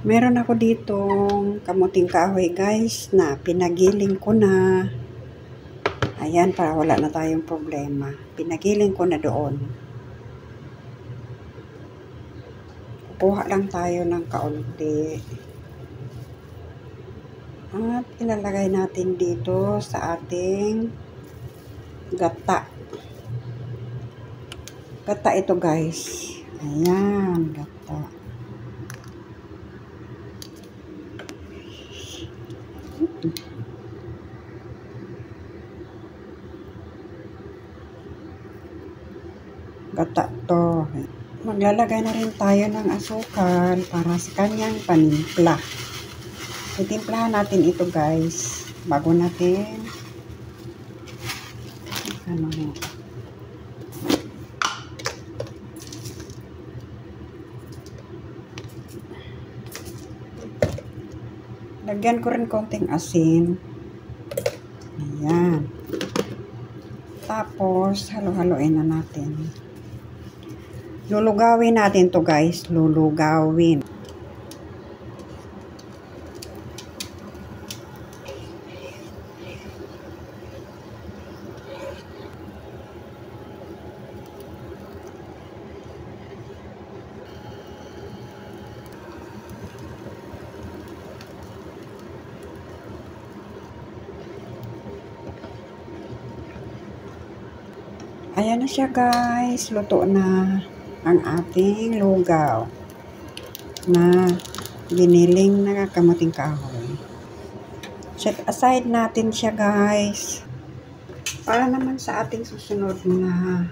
Meron ako ditong kamuting kahoy guys na pinagiling ko na. Ayan, para wala na tayong problema. Pinagiling ko na doon. Kukuha lang tayo ng kaunti. At ilalagay natin dito sa ating gata. Gata ito guys. Ayan, gata. Gata to. Maglalagay na rin tayo ng asukal para sa kanyang panimpla. Itimplahan natin ito guys bago natin lagyan ko rin konting asin. Ayan. Tapos halo-haloin na natin. Lulugawin natin to guys, lulugawin. Ayan na siya guys, luto na ang ating lugaw na giniling na kamuting kahoy. Set aside natin siya guys para naman sa ating susunod na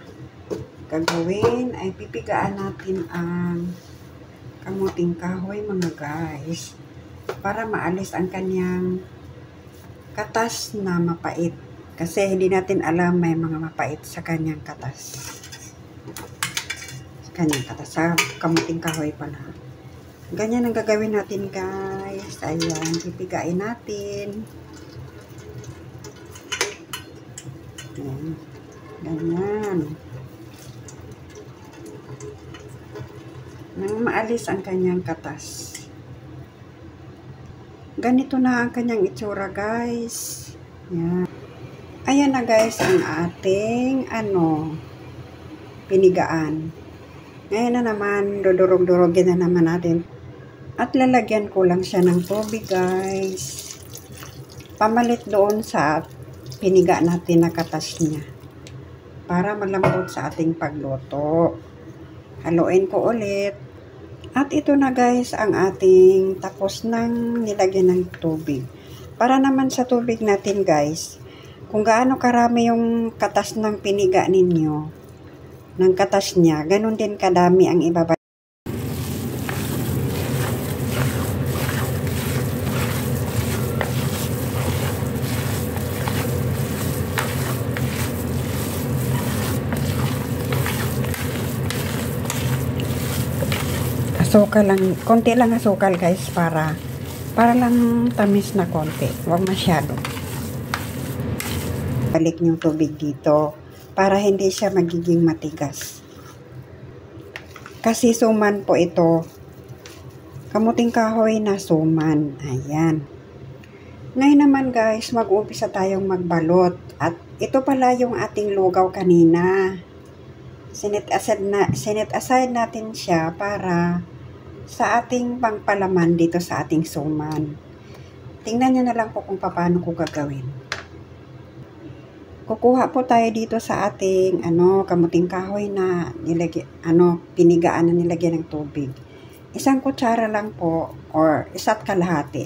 gagawin ay pipigaan natin ang kamuting kahoy mga guys para maalis ang kanyang katas na mapait. Kasi hindi natin alam may mga mapait sa kanyang katas. Sa kamuting kahoy pala. Ganyan ang gagawin natin guys. Ayan, pipigain natin. Ayan. Ganyan. Nang maalis ang kanyang katas. Ganito na ang kanyang itsura guys. Ayan. Ayan na guys ang ating pinigaan. Ngayon na naman, dudurog-durogin na naman natin. At lalagyan ko lang siya ng tubig guys. Pamalit doon sa piniga natin na katas niya. Para malambot sa ating pagluto. Haluin ko ulit. At ito na guys ang ating tapos nang nilagyan ng tubig. Para naman sa tubig natin guys, kung gaano karami yung katas ng piniga ninyo, ng katas niya, ganun din kadami ang ibabalik. Asukal lang, konti lang asukal guys para lang tamis na konti, huwag masyado. Balik yung tubig dito para hindi siya magiging matigas. Kasi suman po ito. Kamuting kahoy na suman. Ayan. Ngayon naman guys, mag-umpisa tayong magbalot. At ito pala yung ating lugaw kanina. Sinet aside natin siya para sa ating pangpalaman dito sa ating suman. Tingnan nyo na lang po kung paano ko gagawin. Kukuha po tayo dito sa ating kamuting kahoy na pinigaan na nilagyan ng tubig. Isang kutsara lang po or isa't kalahati.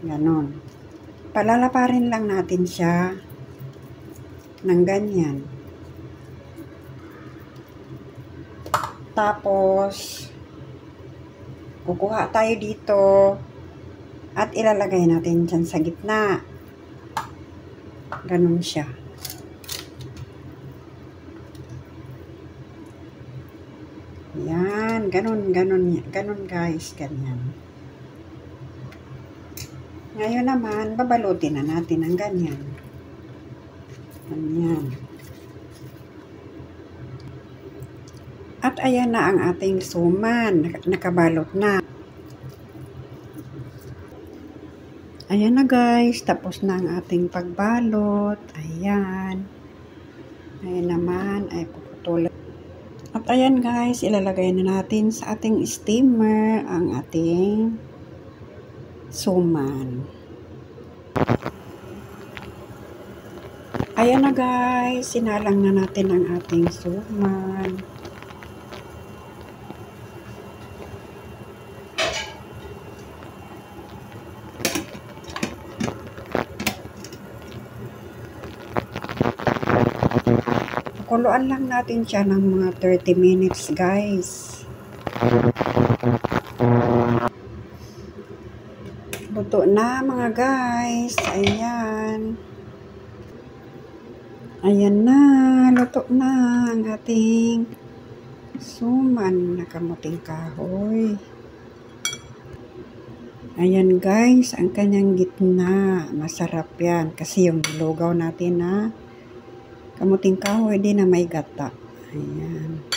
Ganon. Palalaparin lang natin siya ng ganyan. Tapos kukuha tayo dito at ilalagay natin dyan sa gitna. Ganon siya. Yan, ganon guys, ganyan. Ngayon naman, babalutin na natin ng ganyan. Ganyan. At ayan na ang ating suman, nakabalot na. Ayan na guys, tapos na ang ating pagbalot. Ayan. Ayan naman ay puputulan. At ayan guys, ilalagay na natin sa ating steamer ang ating suman. Ayan na guys, sinalang na natin ang ating suman. Kuluan lang natin siya ng mga 30 minutes guys. Luto na mga guys. Ayan. Ayan na, luto na ang ating suman na kamuting kahoy. Ayan guys, ang kanyang gitna. Masarap yan kasi yung lugaw natin na kamuting kahoy din na may gata. Ayan.